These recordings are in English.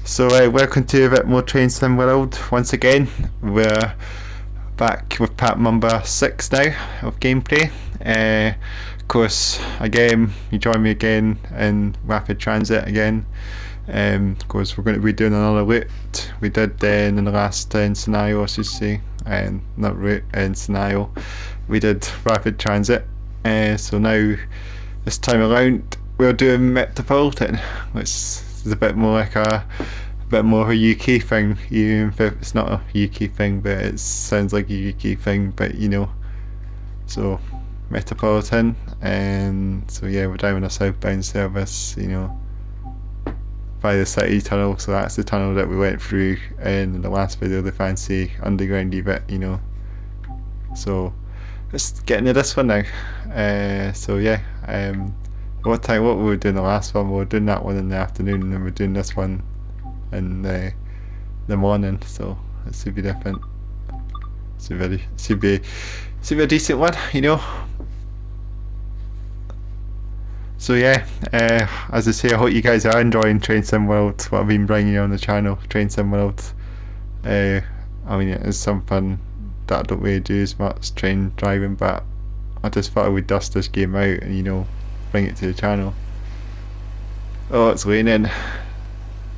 So welcome to a bit more Train Sim World once again. We're back with part number 6 now of gameplay. Of course, again, you join me again in Rapid Transit again. Of course, we're going to be doing another route. We did in the last scenario, I should say, not route, scenario. We did Rapid Transit. So now, this time around, we're doing Metropolitan, which is a bit more like a bit more of a UK thing, even if it's not a UK thing, but it sounds like a UK thing, but you know. So Metropolitan, and so yeah, we're driving a southbound service, you know, by the city tunnel. So that's the tunnel that we went through in the last video, the fancy undergroundy bit, you know. So let's get into this one now. So yeah, what we were doing the last one? We were doing that one in the afternoon, and then we're doing this one in the morning. So it should be different. Should be a decent one, you know. So yeah, as I say, I hope you guys are enjoying Train Sim World, what I've been bringing you on the channel, Train Sim World. I mean, it is something that I don't really do as much, train driving, but I just thought I would dust this game out and, you know, bring it to the channel. Oh, it's raining.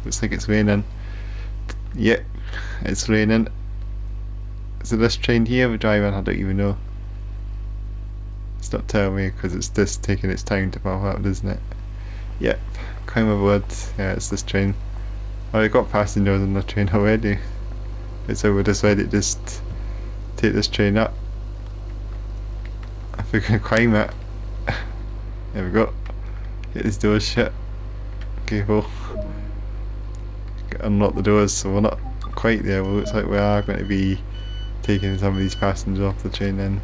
Looks like it's raining. Yep, it's raining. Is it this train here we're driving? I don't even know. It's not telling me because it's just taking its time to pop up, isn't it? Yep, climb aboard. Yeah, it's this train. Oh, we got passengers on the train already. So we decided to just take this train up. If we can climb it. There we go. Get these doors shut. Careful. Unlock the doors, so we're not quite there. Well, it looks like we are going to be taking some of these passengers off the train then.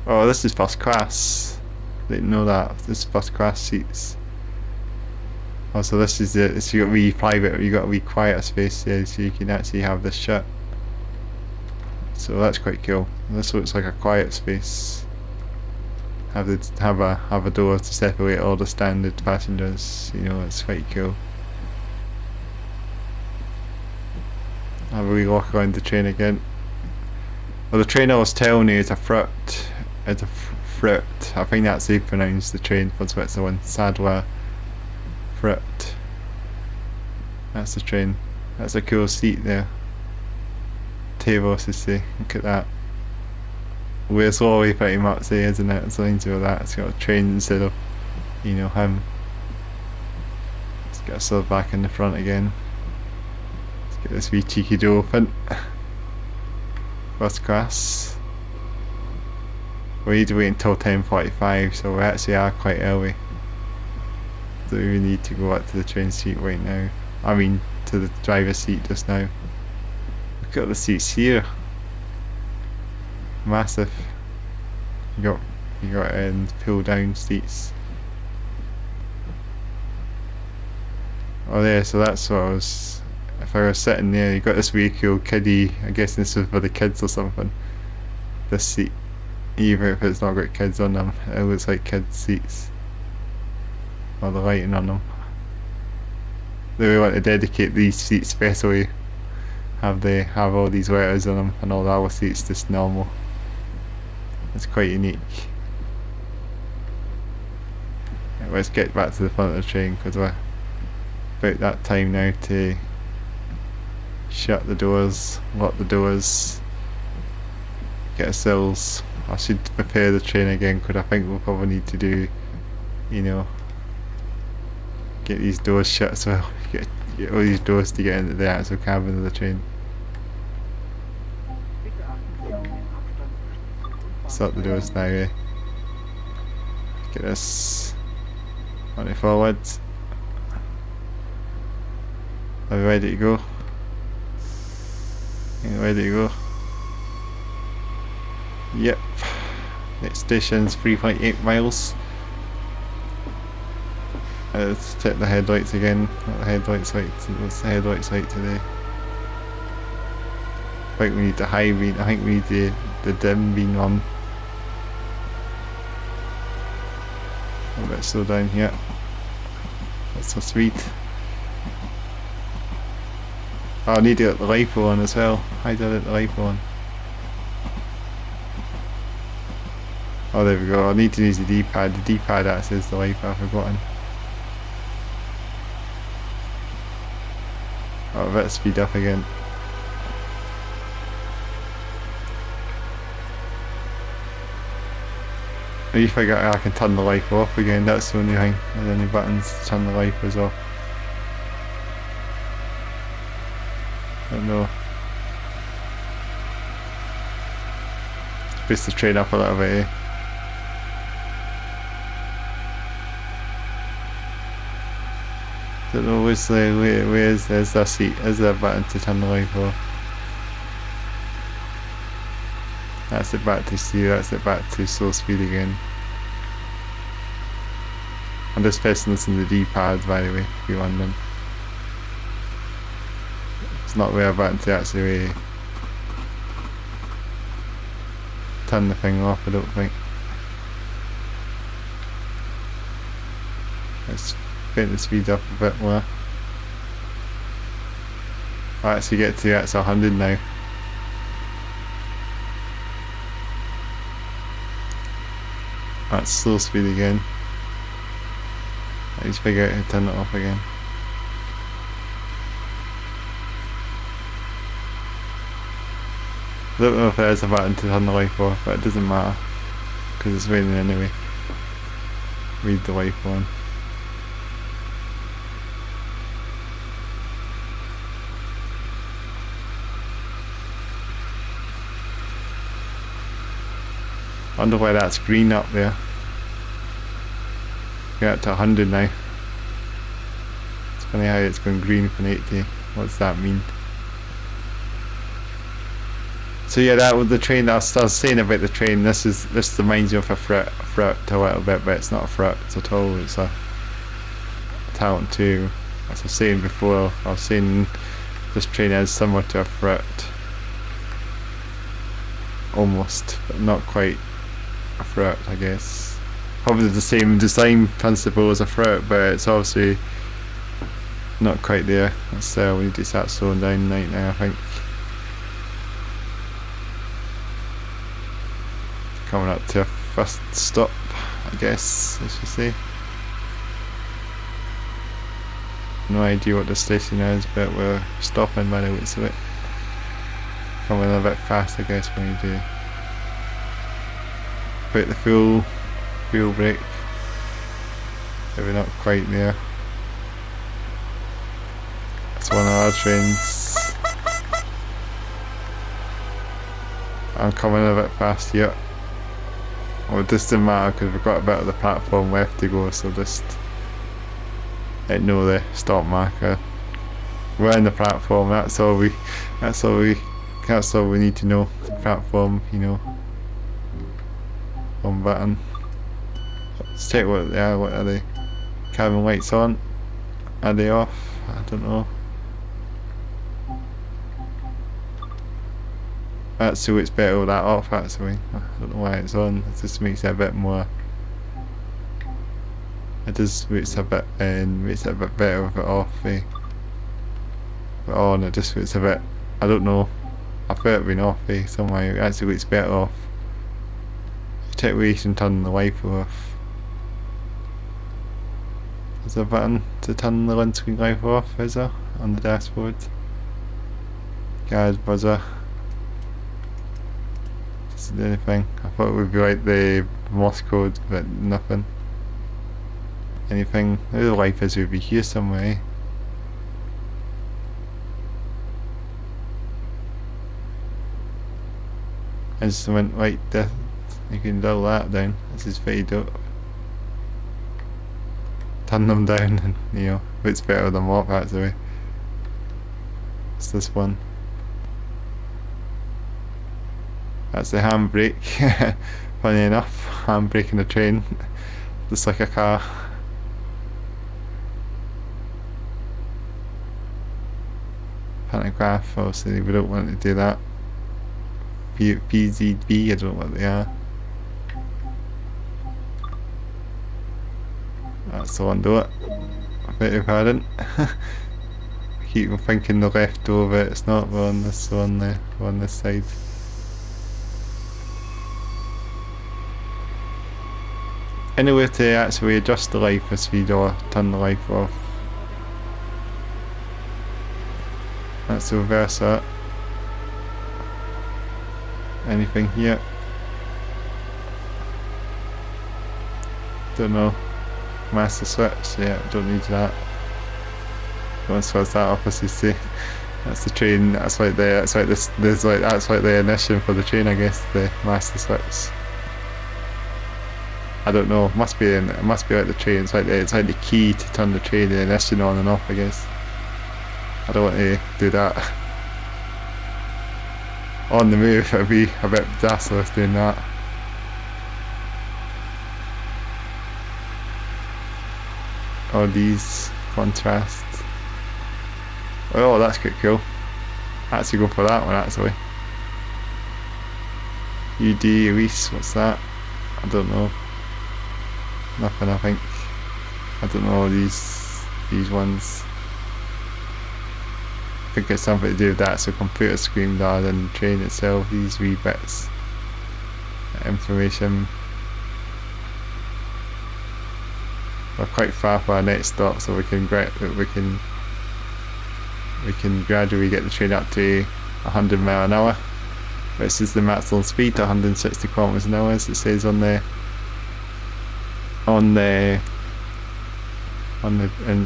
Oh, this is first class. Didn't know that. This is first class seats. Oh, so this is it. So you got wee private, you got a wee quiet space here, so you can actually have this shut. So that's quite cool. This looks like a quiet space. Have a door to separate all the standard passengers. You know, it's quite cool. Have a wee walk around the train again. Well, the train I was telling you is a fruit. It's a fruit. I think that's how you pronounce the train for Switzerland. Sadler fruit. That's the train. That's a cool seat there. Table, to say. Look at that. We're slowly pretty much there, isn't it? It's lines with that. It's got a train instead of, you know, him. Let's get ourselves back in the front again. Let's get this wee cheeky door open. First class. We need to wait until 10:45, so we actually are quite early. So we need to go up to the train seat right now. I mean, to the driver's seat just now. Look at the seats here. Massive. You got pull down seats. Oh yeah, so that's what I was. If I was sitting there, you got this wee cool kiddie. I guess this is for the kids or something. This seat, even if it's not got kids on them, it looks like kids' seats. Or the lighting on them. They want to dedicate these seats specially. Have all these letters on them, and all the other seats just normal. It's quite unique. Right, let's get back to the front of the train because we're about that time now to shut the doors, lock the doors, get ourselves. I should prepare the train again because I think we'll probably need to do, you know, get these doors shut as well. Get all these doors to get into the actual cabin of the train. Start the doors now, eh? Get this on it forward. Are we ready to go? Ready to go? Yep. Next station's 3.8 miles. Let's check the headlights again. What the headlights light? What's the headlights light today? I think we need the high beam. I think we need the dim beam on. A bit slow down here. That's so sweet. Oh, I need to get the LiPo on as well. How do I get the LiPo on? Oh, there we go. I need to use the D-pad. The D-pad accesses the LiPo, I've forgotten. Oh, a bit of speed up again. Maybe if I can turn the LiPo off again, that's the only thing. There's any buttons to turn the LiPos off. I don't know. Space the train up a little bit, eh? Don't know where's there's that seat, is there a button to turn the LiPo off? That's it back to C, that's it back to slow speed again. I'm just pressing this in the D-pad, by the way, if you're wondering. It's not where a button to actually turn the thing off, I don't think. Let's get the speed up a bit more. I actually get to that's 100 now. That's slow speed again. I need to figure out how to turn it off again. I don't know if there's a button to turn the light off, but it doesn't matter because it's raining anyway. Read the light on. I wonder why that's green up there. Get it to 100 now. It's funny how it's going green from 80. What's that mean? So yeah, that was the train. I was saying about the train. This reminds me of a fruit a little bit, but it's not a fruit at all. It's a Talent 2. As I was saying before, I was saying this train is similar to a fruit, almost, but not quite a fruit, I guess. Probably the same design principle as a fruit, but it's obviously not quite there. So we need to start slowing down right now, I think. Coming up to a first stop, I guess I should say. No idea what the station is, but we're stopping by the looks of it. Coming a bit fast, I guess, when you do. Put the full brake. But we're not quite there. It's one of our trains. I'm coming a bit fast here. Well, it just didn't matter because we've got a bit of the platform left to go, so just ignore the stop marker. We're in the platform. That's all we need to know. The platform, you know. One button. Let's check what they are. What are they? Cabin lights on. Are they off? I don't know. Actually, it's better with that off. Actually, I don't know why it's on. It just makes it a bit more. It just makes it a bit better with it off. But on, it just makes a bit. I don't know. I thought it'd been off. Somehow it actually looks better off. Check where you can turn the light off. There's a button to turn the windscreen light off, is there? On the dashboard. Garage buzzer. Doesn't do anything. I thought it would be like the Morse code, but nothing. Anything. Maybe the light is would be here somewhere. I just went right there. You can dial that down. This is very dope. Turn them down, and you know, it's better than what actually. It's this one. That's the handbrake. Funny enough, handbrake in a train, just like a car. Pantograph, obviously we don't want to do that. PZB, I don't know what they are. That's the one, do it. I beg your pardon. keep thinking the left over. It's not. We're on this. We're on this side. Any way to actually adjust the light for speed or turn the light off? That's the reverse that. Anything here? Don't know. Master switch, yeah, don't need that. Don't switch that off, as you see. That's the train. That's like that's like this. There's like that's like the ignition for the train, I guess. The master switch. I don't know. It must be like the train. It's like the key to turn the train, the ignition on and off, I guess. I don't want to do that. On the move, it'd be a bit dazzless doing that. All these contrasts. Oh, that's quite cool. Actually go for that one actually. UD Elise, what's that? I don't know. Nothing, I think. I don't know these ones. I think it's something to do with that, so computer screen rather than the train itself, these wee bits. Information. We're quite far from our next stop, so we can gradually get the train up to 100 mile an hour. This is the maximum speed, 160 kilometers an hour, as it says on the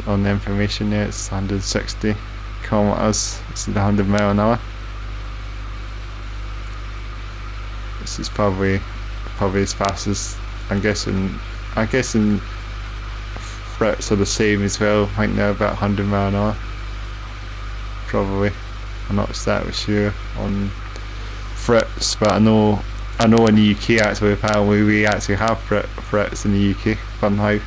information there. It's 160 kilometers. This is 100 mile an hour. This is probably as fast as I'm guessing. Frets are the same as well. I think they're about 100 mile an hour. Probably. I'm not exactly sure on frets, but I know in the UK actually apparently we actually have frets in the UK. Somehow,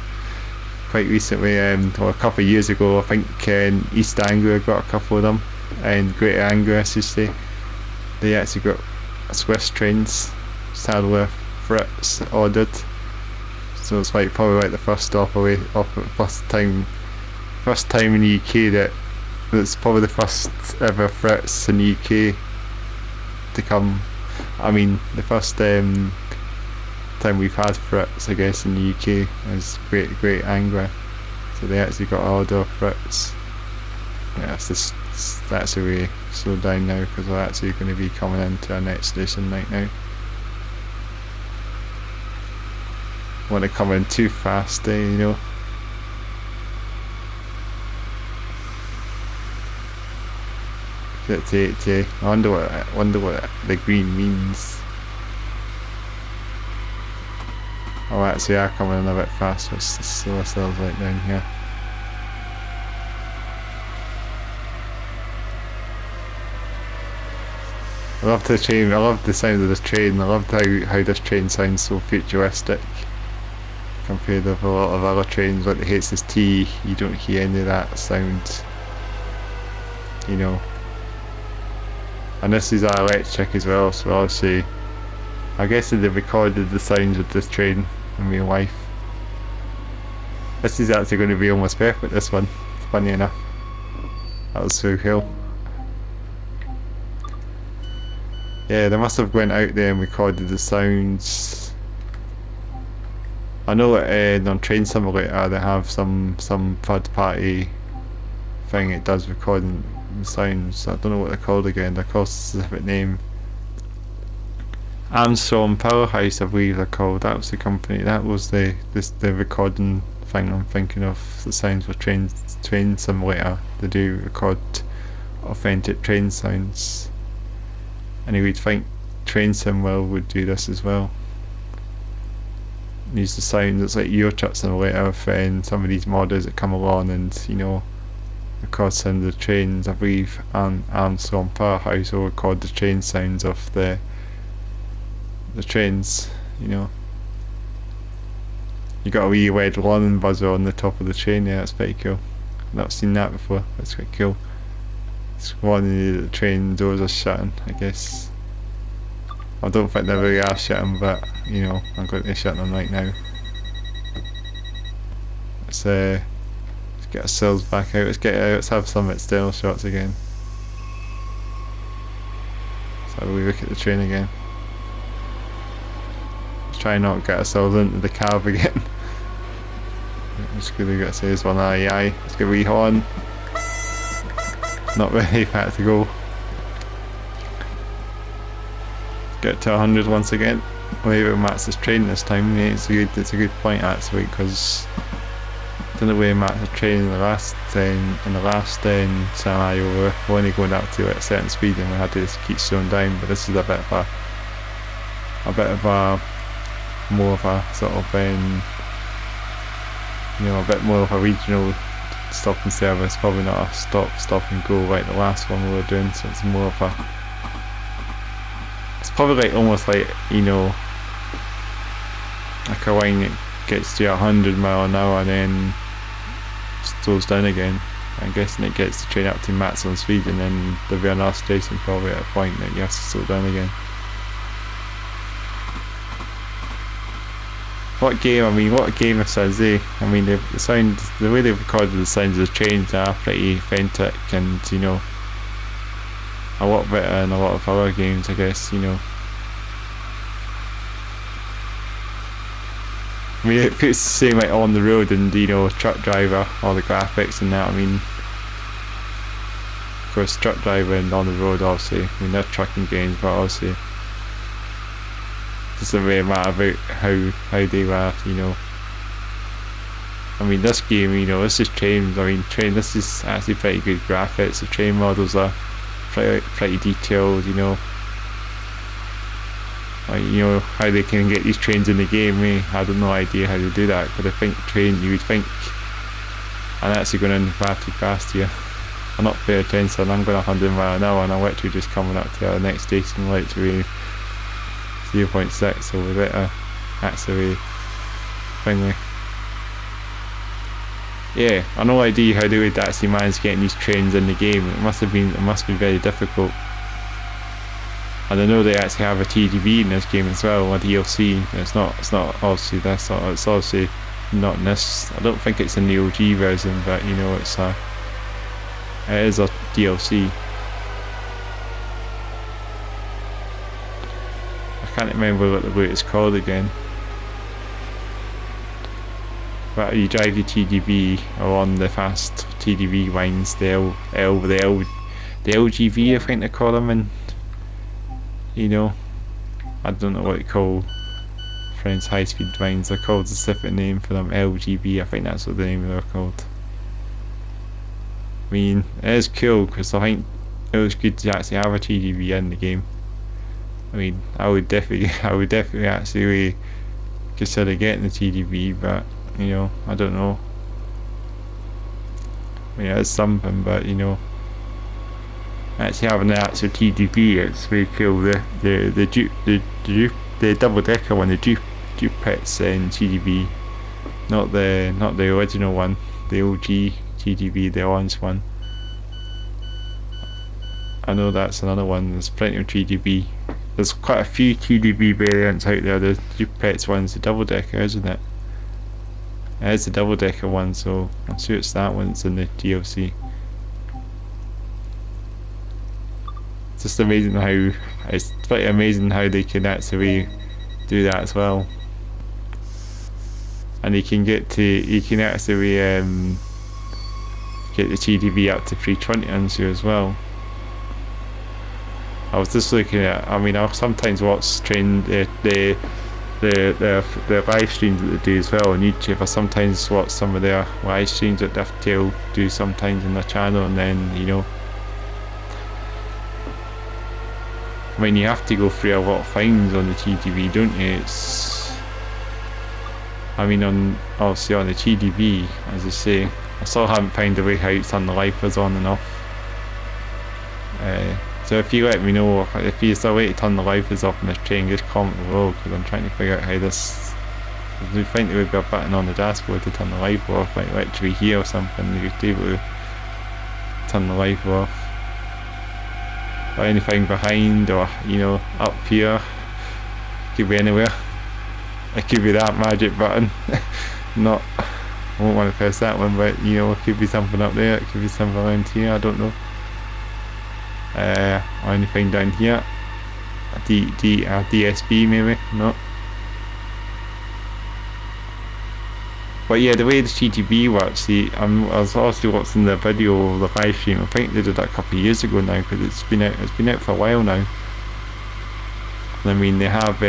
quite recently, or a couple of years ago, I think in East Anglia got a couple of them, and Greater Anglia, I should say, they actually got Swiss trains started with frets ordered. So it's like probably like the first stop away, first time in the UK that's probably the first ever frets in the UK to come. I mean, the first time we've had frets, I guess, in the UK is Great Anglia. So they actually got an order of frets. Yeah, that's a way slow down now because we're actually going to be coming into our next station right now. Want to come in too fast, you know. I wonder what the green means. Oh, actually, are coming in a bit fast. Let's slow ourselves right down here. I love the train. I love the sound of this train. I loved how this train sounds so futuristic compared with a lot of other trains like the HST. You don't hear any of that sound, you know. And this is our electric as well, so obviously I guess they've recorded the sounds of this train in real life. This is actually going to be almost perfect, this one, funny enough. That was so cool. Yeah, they must have went out there and recorded the sounds. I know on Train Simulator they have some third party thing it does recording the sounds. I don't know what they're called again. They're called a specific name. Armstrong Powerhouse, I believe they're called. That was the company. That was the recording thing I'm thinking of. The sounds for Train Simulator. They do record authentic train sounds. And you would think TrainSimWorld would do this as well. Use the sound that's like Euro Truck Simulator and some of these modders that come along and, you know, record some of the trains. I believe Armstrong Powerhouse will record the train sounds of the trains, you know. You got a wee red warning buzzer on the top of the train. Yeah, that's pretty cool. I've not seen that before. That's quite cool. It's warning you that the train doors are shutting, I guess. I don't think they really are shutting, but you know, I'm going to shut them right now. It's get ourselves back out. Let's have some external shots again. So we look at the train again. Let's try not to get ourselves into the cab again. I'm just gonna get this one. Aye. Let's get a wee horn. Not really far to go. Get to 100 once again. Maybe match this train this time. Yeah, it's a good point actually, because I don't know where match the train in the last scenario we're only going up to a certain speed and we had to just keep slowing down. But this is a bit of a more of a sort of a bit more of a regional stopping service. Probably not a stop and go like the last one we were doing. So it's more of a. It's probably like almost like like a line that gets to 100 mile an hour and then slows down again. I'm guessing it gets the train up to maximum speed and then there'll be another station probably at a point that you have to slow down again. What a game this is, eh? I mean, the way they've recorded the sounds of the trains are pretty authentic and, a lot better than a lot of other games, I guess, I mean, it puts the same like on the road and, truck driver, all the graphics and that. I mean, of course, truck driver and on the road, obviously, I mean, they're trucking games, but obviously, it doesn't really matter about how they were, I mean, this game, this is trains. I mean, this is actually pretty good graphics. The train models are pretty detailed, like, how they can get these trains in the game, I have no idea how to do that, but I think you would think, I'm actually going in far too fast here. I'm not paying attention, I'm going 100 mile an hour and I'm literally just coming up to our next station, literally 0.6, so we better actually finally. Yeah, I've no idea how they would actually manage getting these trains in the game. It must be very difficult. And I know they actually have a TDB in this game as well, a DLC. It's not obviously this. It's obviously not in this. I don't think it's in the OG version, but it is a DLC. I can't remember what it's called again. But you drive your TDB on the fast TDB lines, the LGV, I think they call them, and I don't know what they call French high-speed lines. They're called a specific name for them, LGV. I think that's what the name they're called. I mean, it is cool because I think it was good to actually have a TDB in the game. I mean, I would definitely actually consider getting the TDB, but I don't know. I mean, it's something, but actually having the actual TDB, it's very cool. The double decker one, the duplets in TDB, not the original one, the OG TDB, the orange one. I know that's another one. There's plenty of TDB. There's quite a few TDB variants out there. The duplets one's the double decker, isn't it? It's the double decker one, so I'm sure it's that one that's in the DLC. It's just amazing it's pretty amazing how they can actually do that as well. And you can actually get the TDB up to 320 unso as well. I was just looking at, I mean, I'll sometimes watch the live streams that they do as well on YouTube. I sometimes watch some of their live streams that they'll do sometimes on their channel, and then I mean, you have to go through a lot of things on the TDB, don't you? Obviously on the TDB, as I say, I still haven't found a way how to turn the wipers on and off. So if you let me know if you still way to turn the wipers off in this train, just comment below, because I'm trying to figure out how this. I think there would be a button on the dashboard to turn the wiper off, like literally here or something. You could be able to turn the wiper off. Or anything behind, or up here, could be anywhere. It could be that magic button. Not I won't want to press that one, but you know, it could be something up there, it could be something around here, I don't know. Or anything down here. A DSB maybe, no. But yeah, the way the CGB works, see, I was also watching the video of the live stream. I think they did that a couple of years ago now, because it's been out for a while now. I mean, they have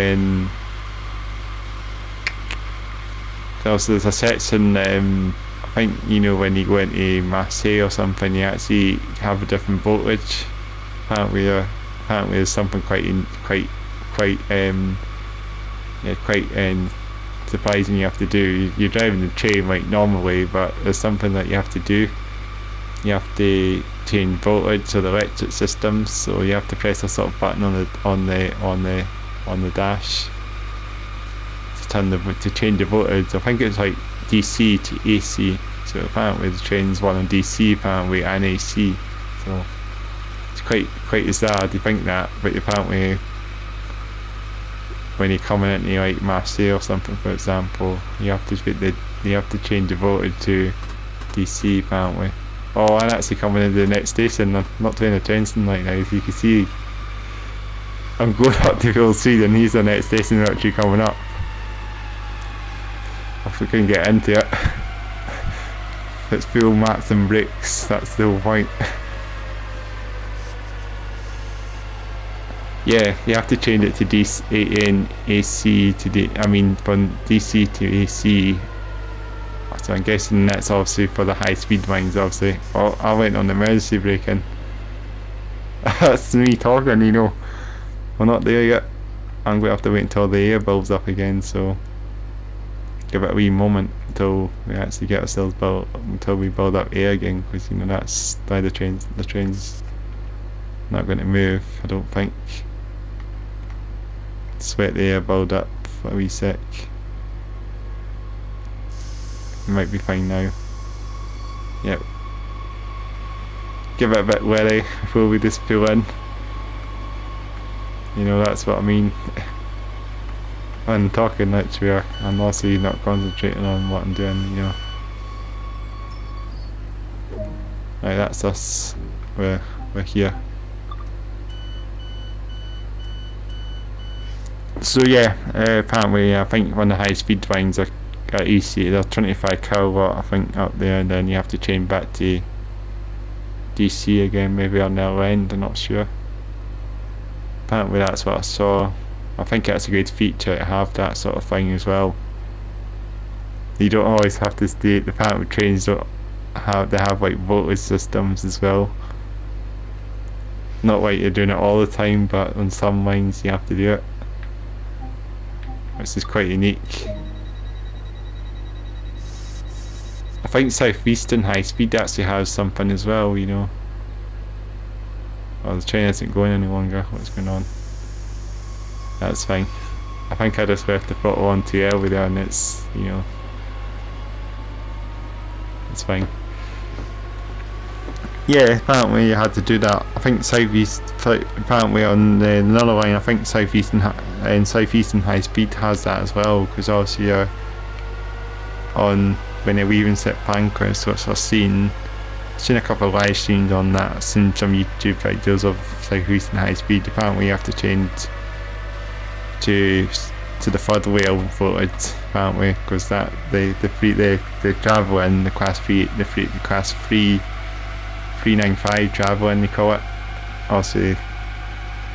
there's a section, I think, you know, when you go into Marseille or something, you actually have a different voltage. Apparently there's something quite surprising you have to do. You're driving the train like normally, but there's something that you have to do. You have to change voltage of the electric systems, so you have to press a sort of button on the dash to change the voltage. I think it's like DC to AC. So apparently the train's one on DC apparently and AC. So it's quite bizarre to think that, but apparently when you're coming into like Marseille or something, for example, you have to change the voltage to DC apparently. Oh, I'm actually coming into the next station. I'm not doing a Trenton right now, as you can see. I'm going up to Field Street and he's the next station actually coming up. If we can get into it. It's full mats and brakes, that's the whole point. Yeah, you have to change it to AC from DC to AC. So I'm guessing that's obviously for the high speed ones, obviously. Oh, I went on the emergency braking. That's me talking, you know. We're not there yet. I'm going to have to wait until the air builds up again, so give it a wee moment until we actually get ourselves built, until we build up air again, because you know that's why the train's not going to move, I don't think. Sweat the air build up for a wee sec. It might be fine now. Yep. Give it a bit wary before we just pull in. You know, that's what I mean. I'm talking literally, I'm also not concentrating on what I'm doing, you know. Right, that's us. We're here. So yeah, apparently I think one of the high speed lines are AC, they're 25 kilowatt I think up there, and then you have to change back to DC again, maybe on the other end, I'm not sure. Apparently that's what I saw. I think that's a good feature to have that sort of thing as well. You don't always have to stay, the apparently trains don't have, they have like voltage systems as well. Not like you're doing it all the time, but on some lines you have to do it. Which is quite unique. I think Southeastern High Speed actually has something as well, you know. Oh, the train isn't going any longer, what's going on? That's fine. I think I just left the throttle on too early there and it's, you know, it's fine. Yeah, apparently you had to do that. I think apparently on another line, I think Southeastern High Speed has that as well, because obviously on when they're weaving set pancreas, which I've seen a couple of live streams on that. I've seen some YouTube videos of Southeastern High Speed. Apparently you have to change to the third rail voltage apparently, because that the travelling, the class 395 travelling they call it. Also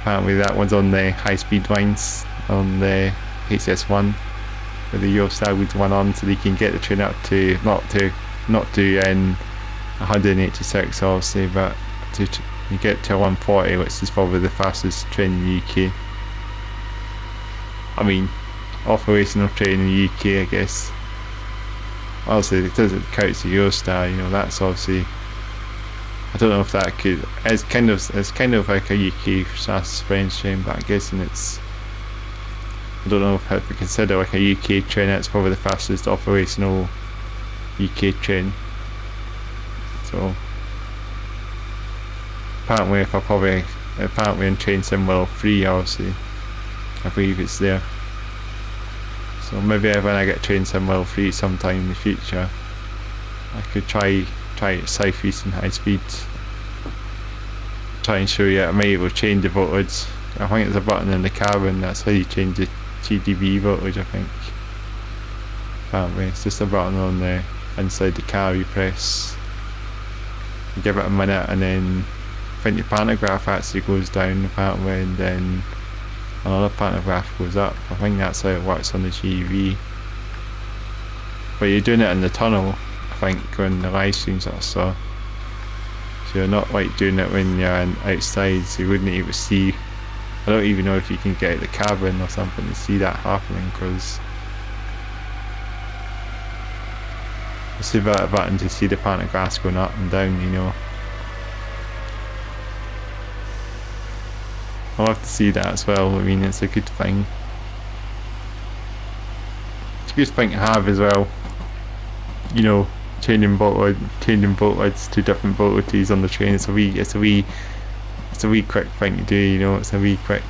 apparently that one's on the high speed lines on the HS1 with the Eurostar with one on, so they can get the train up to not to 186 obviously, but you get to 140, which is probably the fastest train in the UK. I mean, operational train in the UK, I guess. Obviously it doesn't count the Eurostar, you know, that's obviously, I don't know if that could, it's kind of like a UK / French train, but I'm guessing it's, I don't know if we consider like a UK train, it's probably the fastest operational UK train. So apparently apparently in Trainsimworld 3 obviously, I believe it's there. So maybe when I get Trainsimworld 3 sometime in the future, I could try it southeast and high speed. Try and show you. I might able to change the voltage. I think there's a button in the cabin. That's how you change the TDB voltage. I think. Apparently, it's just a button on the inside the car. You press. You give it a minute, and then I think the pantograph actually goes down apparently, and then another pantograph goes up. I think that's how it works on the GV. But you're doing it in the tunnel, I think, on the live streams that I saw. So you're not like doing it when you're outside, so you wouldn't even see. I don't even know if you can get out the cabin or something to see that happening, because it's a button to see the pantographs going up and down, you know. I'll have to see that as well. I mean, it's a good thing. It's a good thing to have as well. You know, changing voltage to different voltages on the train. It's a wee quick thing to do. You know, it's a wee quick.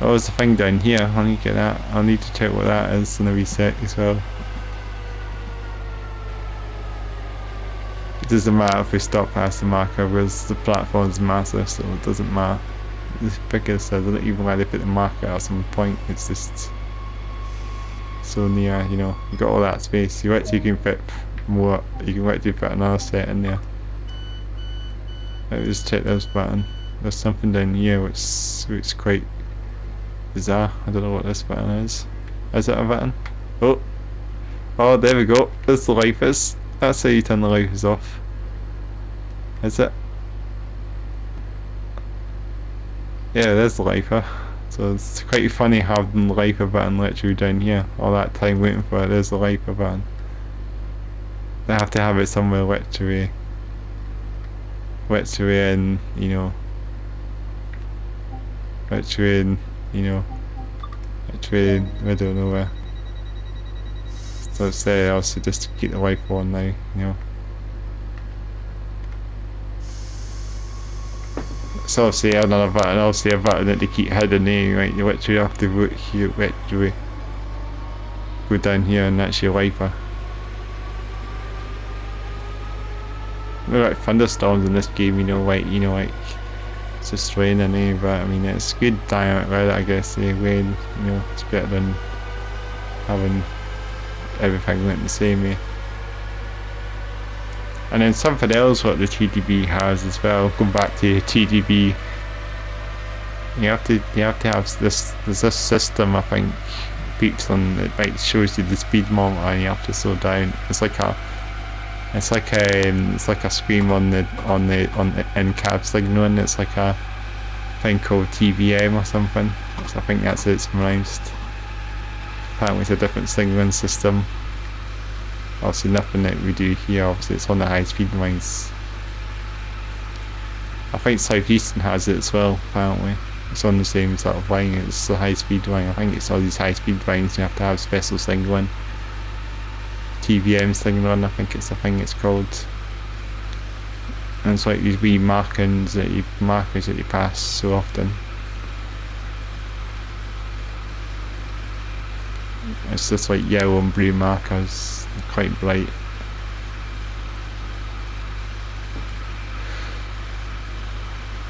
Oh, there's a thing down here. I need to get that. I'll need to check what that is in a wee sec as well. It doesn't matter if we stop past the marker, because the platform's massive, so it doesn't matter. It's bigger, so they don't even let it put the marker at some point. It's just so near, you know. You got all that space. You actually can fit more. You can actually put another set in there. Let me just check this button. There's something down here which is quite bizarre. I don't know what this button is. Is it a button? Oh, there we go. There's the lifers. That's how you turn the lifers off. Is it? Yeah, there's the lifer. So it's quite funny having the lifer button literally down here. All that time waiting for it, there's the lifer button. They have to have it somewhere literally in, you know, literally in the middle of nowhere. So it's there also just to keep the life on now, you know. So obviously another button, obviously a button that they keep hidden there, right? You literally have to literally go down here and that's your wiper. There are like thunderstorms in this game, you know, like it's just raining here, but I mean it's good dynamic weather, I guess. Rain, you know, it's better than having everything went the same way. And then something else what the TDB has as well, going back to TDB, you have to have this, there's this system I think beeps on it, like shows you the speed monitor and you have to slow down. It's like a screen on the in-cab signal, and it's like a thing called TVM or something. So I think that's it's pronounced. Apparently it's a different signaling system. Obviously nothing that we do here, obviously it's on the high speed lines. I think Southeastern has it as well, apparently. It's on the same sort of line, it's the high speed line. I think it's all these high speed lines you have to have special signaling. TVM signaling, I think it's the thing it's called. And it's like these wee markers that you pass so often. It's just like yellow and blue markers, quite bright.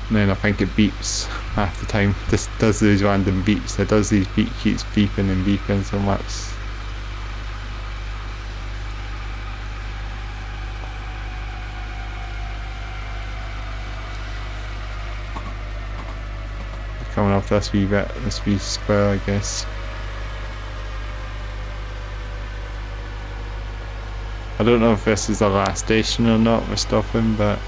And then I think it beeps half the time. Just does these random beeps. It does these keeps beeping and beeping so much. Coming off this wee bit, this wee spur, I guess. I don't know if this is the last station or not we're stopping, but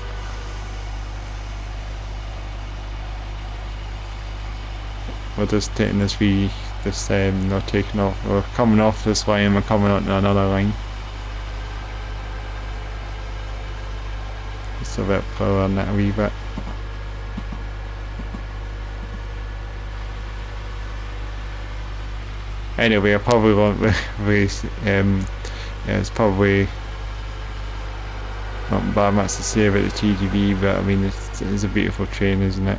we're just taking this not taking off, we're coming off this line and we're coming onto another line. Just a bit power on that a wee bit. Anyway, I probably won't it's probably not bad much to say about the TGV, but I mean it's a beautiful train, isn't it?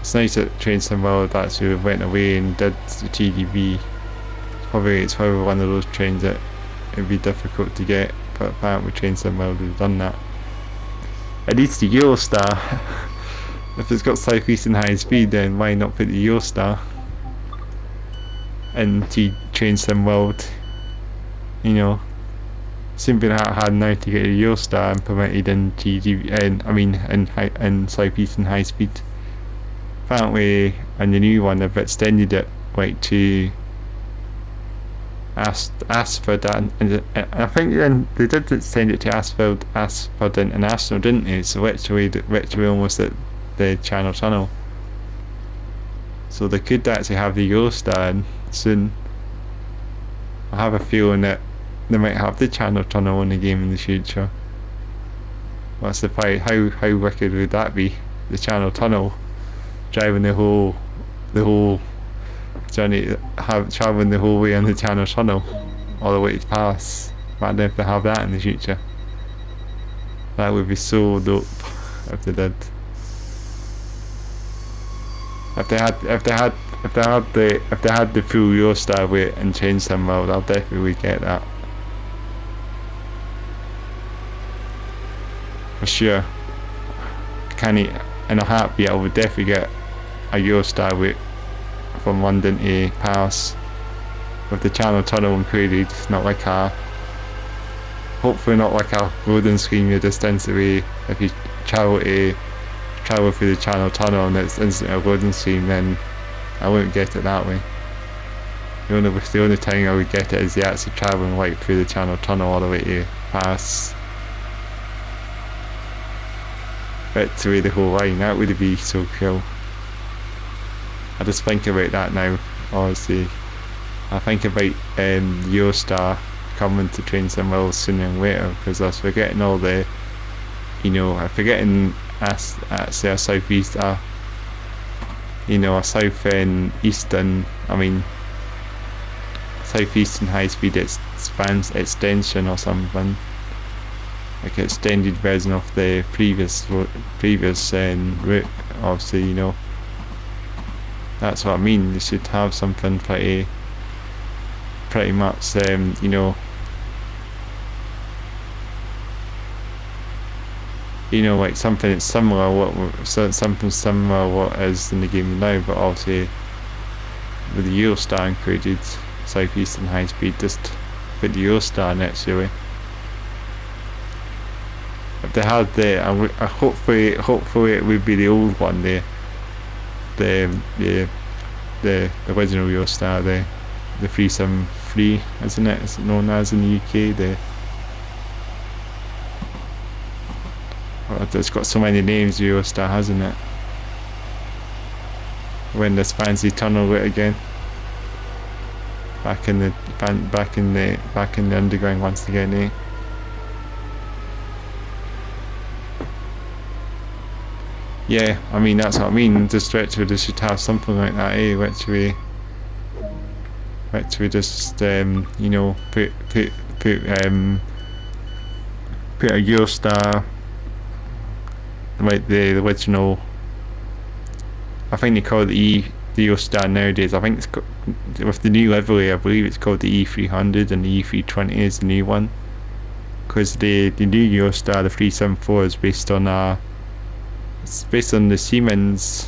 It's nice that TrainsimWorld actually went away and did the TGV. It's probably one of those trains that it'd be difficult to get, but apparently Train Sim World has done that. It needs the Eurostar. If it's got southeastern high speed, then why not put the Eurostar into Train Sim World? You know, seems to be hard now to get a Eurostar implemented in in southeastern high speed. Apparently, in the new one, they've extended it like to Asford, and I think then they did extend it to Asford International, didn't they? So literally almost at the Channel Tunnel. So they could actually have the Eurostar in soon. I have a feeling that they might have the Channel Tunnel in the game in the future. What's the fight? How wicked would that be? The Channel Tunnel, driving the whole journey, travelling the whole way on the Channel Tunnel, all the way to Paris. Imagine if they have that in the future. That would be so dope if they did. If they had the full Eurostar weight and Train Sim World, I'll definitely get that. For sure. In a heartbeat, I would definitely get a Eurostar weight from London to Paris with the Channel Tunnel included. Not like hopefully not like a loading screen you're distance away. If you travel through the Channel Tunnel and it's instantly a loading screen, then I wouldn't get it that way. The only time I would get it is the actual travelling like through the Channel Tunnel all the way to Paris. Literally the whole line. That would be so cool. I just think about that now, honestly. I think about Eurostar coming to Train Sim World sooner and later, because I was forgetting all the, I'm forgetting a southeast, a south and eastern, southeastern high speed extension or something, like an extended version of the previous route, obviously, that's what I mean. You should have something pretty much, like something similar what is in the game now, but obviously with the Eurostar included, southeastern high speed, just put the Eurostar next year. If they had hopefully it would be the old one, the original Eurostar, the 373, isn't it? It's known as in the UK. It's got so many names, Eurostar, hasn't it? When this fancy tunnel route again, back in the underground once again, eh? Yeah, that's what I mean. Just literally should have something like that, eh? Literally just put a Eurostar, like the original. I think they call it the Eurostar nowadays. I think it's with the new livery. I believe it's called the E300, and the E320 is the new one. Because the new Eurostar, the 374, is based on the Siemens,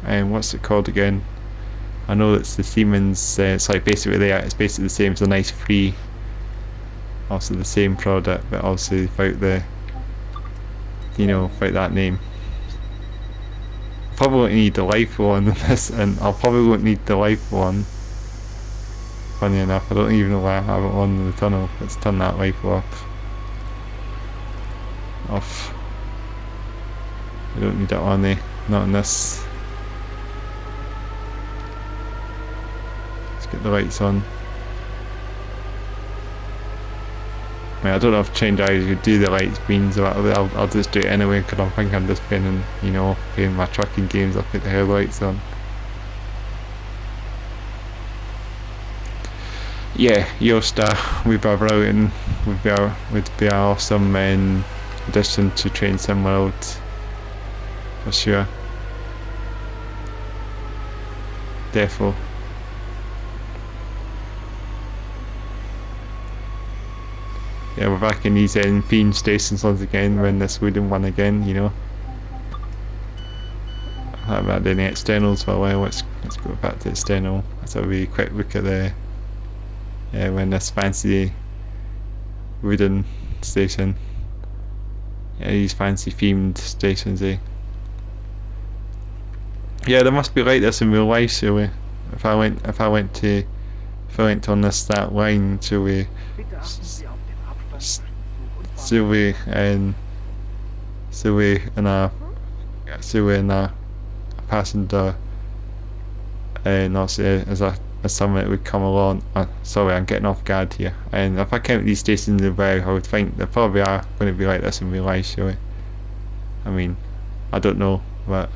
and what's it called again? I know it's the Siemens. It's like basically it's basically the same. It's a nice free, also the same product, but also without the, without that name. Probably won't need the life one in this, and I'll probably won't need the life one. Funny enough, I don't even know why I haven't one in the tunnel. Let's turn that life off. I don't need it on there, not in this. Let's get the lights on. I don't know if change eyes would do the lights beams, or I'll just do it anyway, because I think I'm just playing my trucking games. I'll put the headlights on. Yeah, Eurostar would be brilliant, would be awesome in addition to Train Sim World, for sure. Defo. yeah, we're back in these theme stations once again. We're in this wooden one again, you know. I haven't had any externals for a while. Let's go back to external. Let's have a really quick look at the we're in this fancy wooden station. Yeah, these fancy themed stations, eh? Yeah, there must be like this in real life, surely. If I went on this that line, surely in a passenger, not say as someone that would come along. Sorry, I'm getting off guard here. And if I count these stations in Wales, I would think they probably are going to be like this in real life, surely. I mean, I don't know, but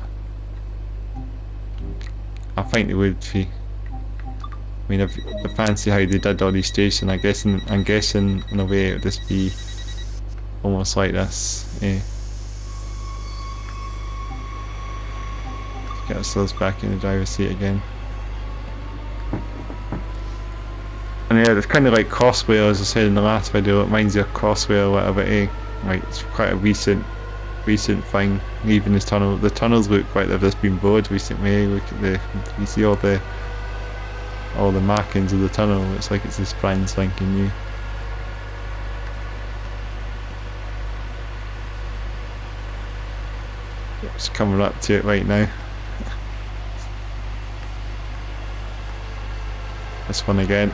I think they would be. I mean, if I fancy how they did all these stations, I'm guessing in a way it would just be almost like this. Yeah. Get ourselves back in the driver's seat again. And yeah, it's kind of like Crossway, as I said in the last video. It reminds you of Crossway or whatever, eh? Like, it's quite a recent thing. Even this tunnel, the tunnels look like they've just been bored recently. Eh? Look at you see all the markings of the tunnel. It's like it's just brand spanking new. It's coming up to it right now. This one again.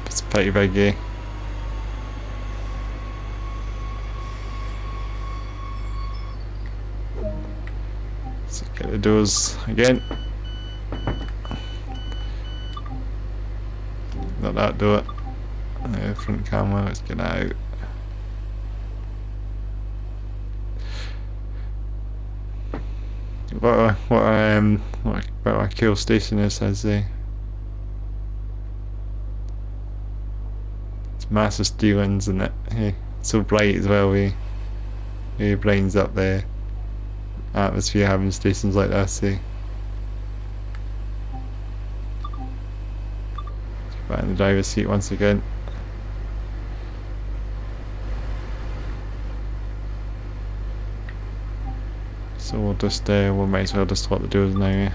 It's pretty big, eh? Let's get the doors again. Let that do it. Front camera, let's get out. What a cool station this is, eh? It's massive steel ends in it. Hey, it's so bright as well, eh? It brightens up the atmosphere having stations like this, eh? Back in the driver's seat once again. So we'll just we might as well just lock the doors now. Eh?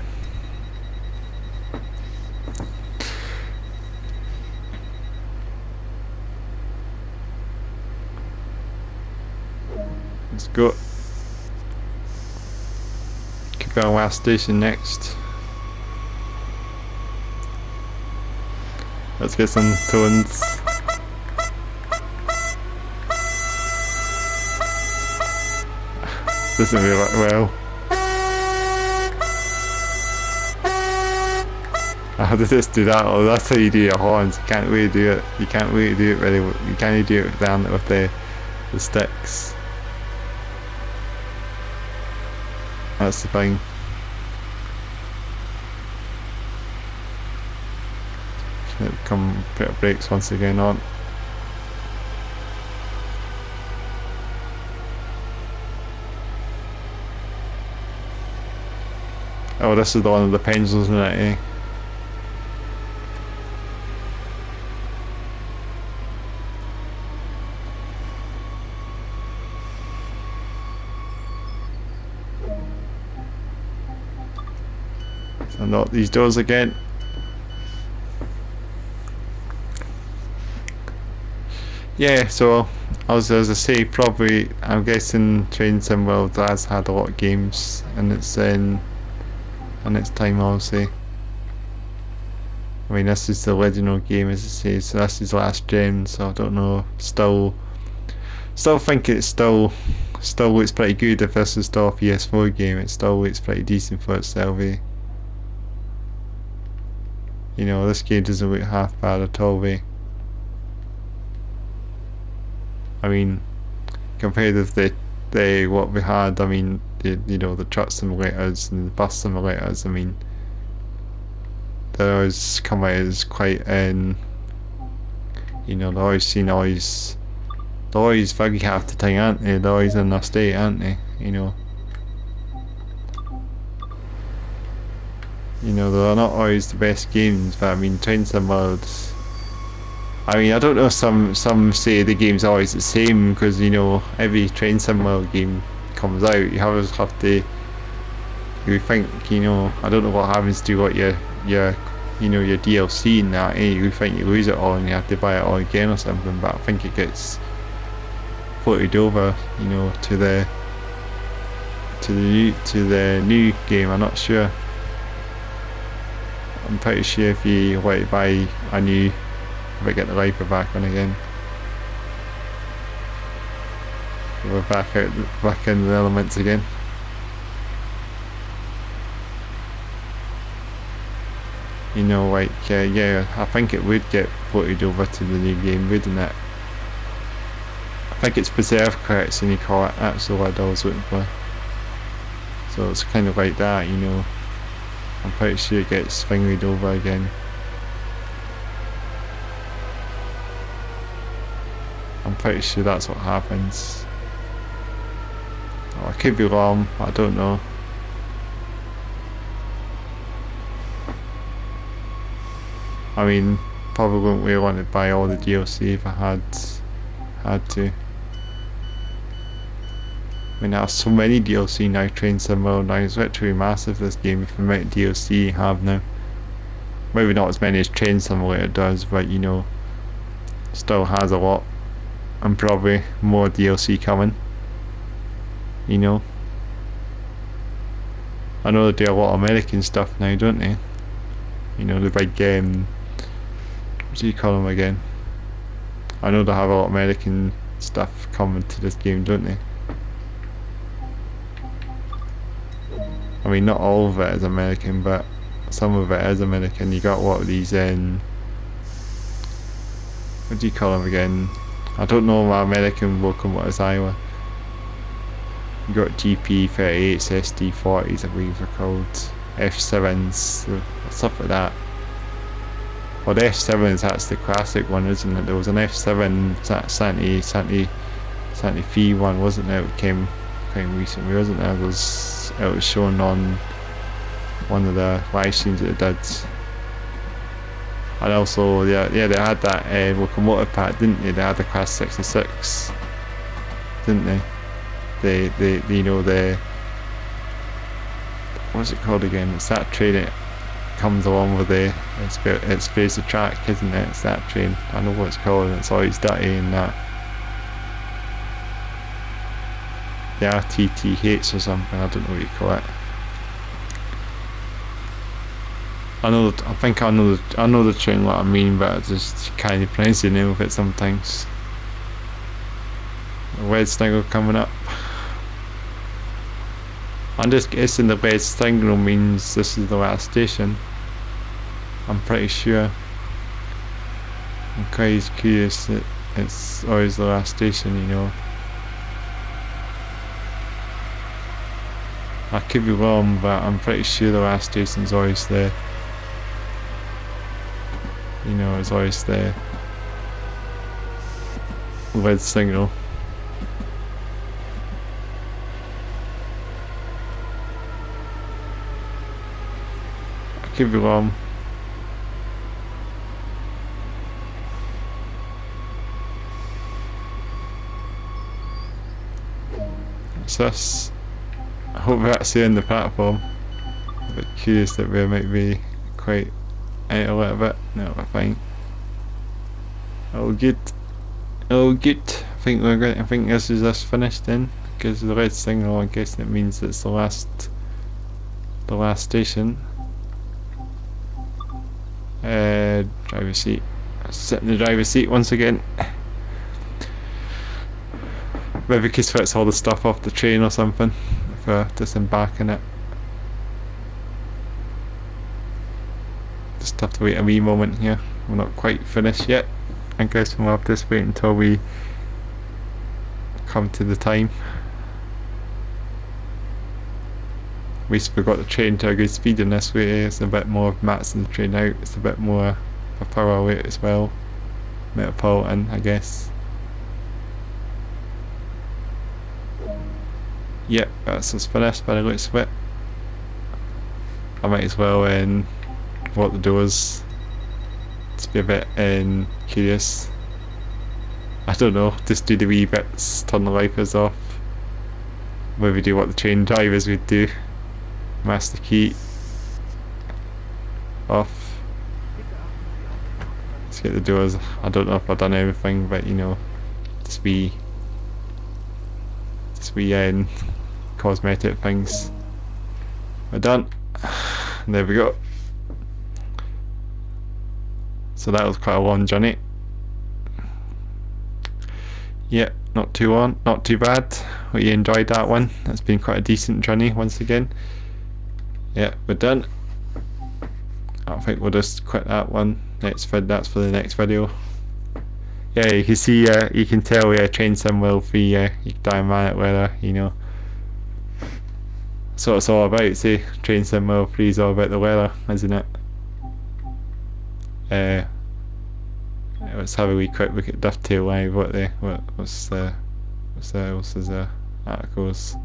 Let's go. Could be our last station next. Let's get some tones. Doesn't really work well. How does this do that? Oh, that's how you do your horns. You can't really do it. You can't really do it really. You can't really do it down with the sticks. That's the thing. Come put brakes once again on. Oh, this is the one with the pendulums in it, eh? So not these doors again. Yeah, so as I say, probably I'm guessing trainsimworld has had a lot of games in its time, obviously. I mean, this is the original game, as I say, so this is last gen. So I don't know. Still think it still looks pretty good. If this is still a PS4 game, it still looks pretty decent for itself. Eh? You know, this game doesn't look half bad at all. Eh? I mean, compared with the what we had, I mean, the truck simulators and the bus simulators, I mean, they always come out as quite, they're always very half the time, aren't they? They're always in their state, aren't they? You know. You know, they're not always the best games, but I mean, Train Sim World. I mean, I don't know. Some say the game's always the same because you know every Train Sim World game comes out. You always have to. You think you know. I don't know what happens to what your you know your DLC and that. You think you lose it all and you have to buy it all again or something. But I think it gets ported over. You know to the new game. I'm not sure. I'm pretty sure if you want to buy a new, if I get the Viper back on again, we're back in the elements again. You know, like yeah, I think it would get ported over to the new game, wouldn't it? I think it's preserve credits, and you call it. That's the word I was looking for. So it's kind of like that, you know. I'm pretty sure it gets fingered over again. I'm pretty sure that's what happens. Oh, I could be wrong, I don't know. I mean, probably wouldn't really want to buy all the DLC if I had to. I mean, there's so many DLC now, Train Sim World now, it's literally massive this game with the amount of DLC you have now. Maybe not as many as Train Simulator does, but you know, still has a lot. And probably more DLC coming. You know. I know they do a lot of American stuff now, don't they? You know, the big what do you call them again? I know they have a lot of American stuff coming to this game, don't they? I mean, not all of it is American, but some of it is American. You got a lot of these what do you call them again? I don't know my American locomotives either. You got GP38s, SD40s, I believe they're called. F7s, stuff like that. Well, the F7s, that's the classic one, isn't it? There was an F7 Santa Fe one, wasn't there? It came recently, wasn't there? It was shown on one of the live streams that it did. And also, yeah, they had that locomotive pack, didn't they? They had the Class 66, didn't they? They you know, what's it called again? It's that train that comes along with it sprays the track, isn't it? It's that train. I know what it's called, and it's always dirty and that. The RTTH or something, I don't know what you call it. I know the train what I mean, but I just can't pronounce the name of it sometimes. The red signal coming up. I'm just guessing the red signal means this is the last station. I'm pretty sure. I'm quite curious that it's always the last station, you know. I could be wrong, but I'm pretty sure the last station's always there. You know, it's always there. Red signal. I could be wrong. What's this? I hope that's the end of the platform. I'm a bit curious that we might be quite out a little bit. No, we're fine. Oh good. Oh good. I think this is us finished then. Because the red signal, I'm guessing it means it's the last station. Driver's seat. Sit in the driver's seat once again. Maybe because fits all the stuff off the train or something. If we're disembarking it. Just have to wait a wee moment here. We're not quite finished yet. I guess we'll have to wait until we come to the time. At least we got the train to a good speed in this way. It's a bit more maxing the train out. It's a bit more of a power weight as well. Metropolitan, I guess. Yep, that's us finished by the looks of it. I might as well walk the doors to be a bit curious. I don't know, just do the wee bits, turn the wipers off. Maybe do what the train drivers would do. Master key off. Let's get the doors. I don't know if I've done everything, but you know, just wee cosmetic things. We're done. There we go. So that was quite a long journey. Yeah, not too bad. Hope you enjoyed that one. That's been quite a decent journey once again. Yeah, we're done. I think we'll just quit that one. That's for the next video. Yeah, you can see, you can tell, Train Sim World 3, you can die man at weather, you know. That's what it's all about, see. Train Sim World 3 is all about the weather, isn't it? Let's have a wee quick look at Dovetail Live. What's else is there? Articles.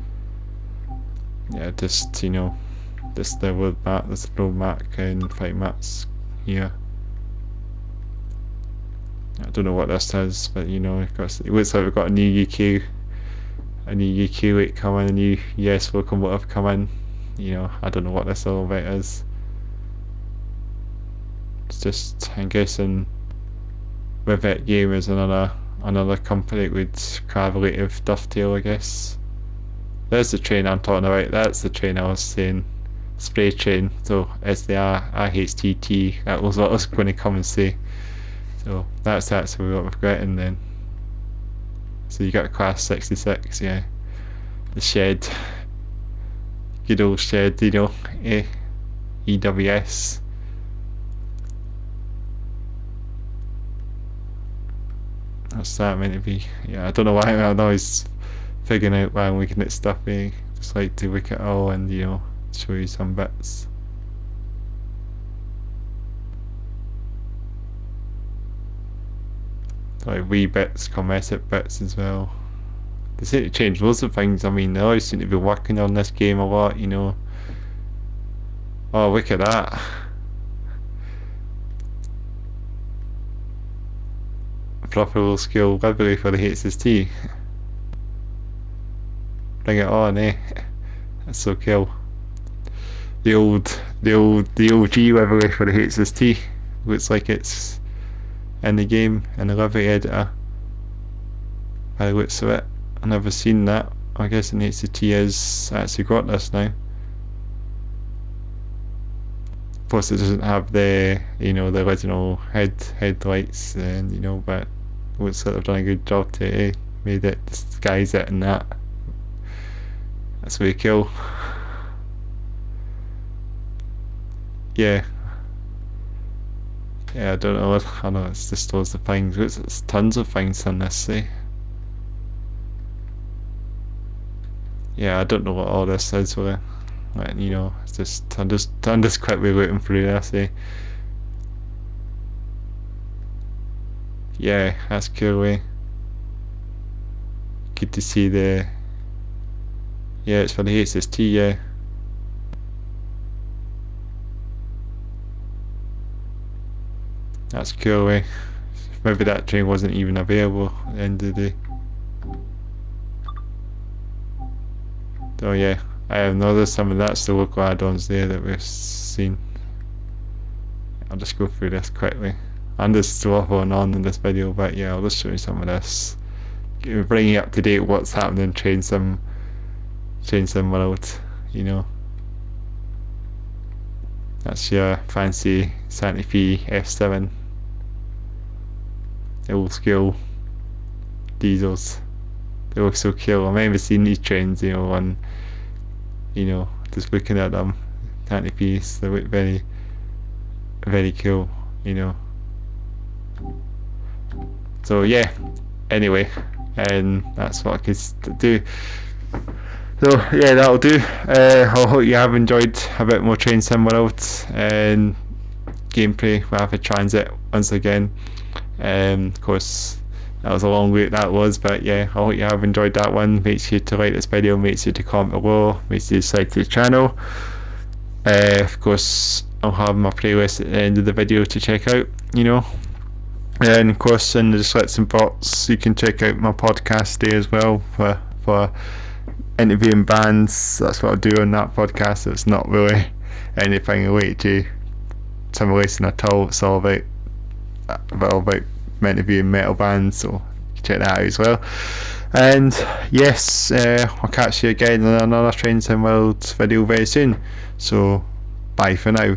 Yeah, just, you know, just the world map, the road map and fight maps here. I don't know what this is, but you know, it looks like we've got a new UQ weight coming, a new US locomotive coming. You know, I don't know what this all about is. It's just, I'm guessing with that game is another company that would collaborate Dovetail, I guess. There's the train I'm talking about. That's the train I was saying. Spray train. So it's the RHTT. That was what I was going to come and say. So that's actually what we've got in then. So you got class 66, yeah. The shed. Good old shed, you know. EWS. What's that meant to be? Yeah, I don't know why I'm always figuring out why I'm looking at stuff. Just like to look at it all and, you know, show you some bits. Like wee bits, cosmetic bits as well. They seem to change loads of things. I mean, they always seem to be working on this game a lot, you know. Oh, look at that. Proper little scale livery for the HST. Bring it on, eh? That's so cool. The OG livery for the HST. Looks like it's in the game, in the livery editor. By the looks of it. I've never seen that. I guess an HST has actually got this now. Of course it doesn't have the, you know, the original headlights, and you know, but looks like they've done a good job to made it, disguise it and that. That's really cool. Yeah, I don't know. I know it's just loads of things. It's tons of things in this. Yeah, I don't know what all this is really. Like, you know, it's just I'm just quickly looking through this. Yeah, that's cool. Good to see the. Yeah, it's for the HST. Yeah. That's cool. Maybe that train wasn't even available at the end of the day. Oh yeah, I have noticed some of that's the local add-ons there that we've seen. I'll just go through this quickly. I'm just waffling on in this video, but yeah, I'll just show you some of this. Bringing you up to date what's happening in Train Sim World, you know. That's your fancy Santa Fe F7. Old school diesels. They look so cool. I've never seen these trains, you know, on, you know, just looking at them. Santa Fe's, they look very, very cool, you know. So yeah, anyway, and that's what I could do. So yeah, that'll do. I hope you have enjoyed a bit more Train Sim World and gameplay with Rapid Transit once again. Of course, that was a long wait that was, but yeah, I hope you have enjoyed that one. Make sure to like this video, make sure to comment below, make sure to subscribe to the channel, Of course, I'll have my playlist at the end of the video to check out, you know. And of course, in the description box, you can check out my podcast there as well for interviewing bands. That's what I do on that podcast. It's not really anything related to simulation at all. It's all about interviewing metal bands, so check that out as well. And yes, I'll catch you again in another Train Sim World video very soon. So bye for now.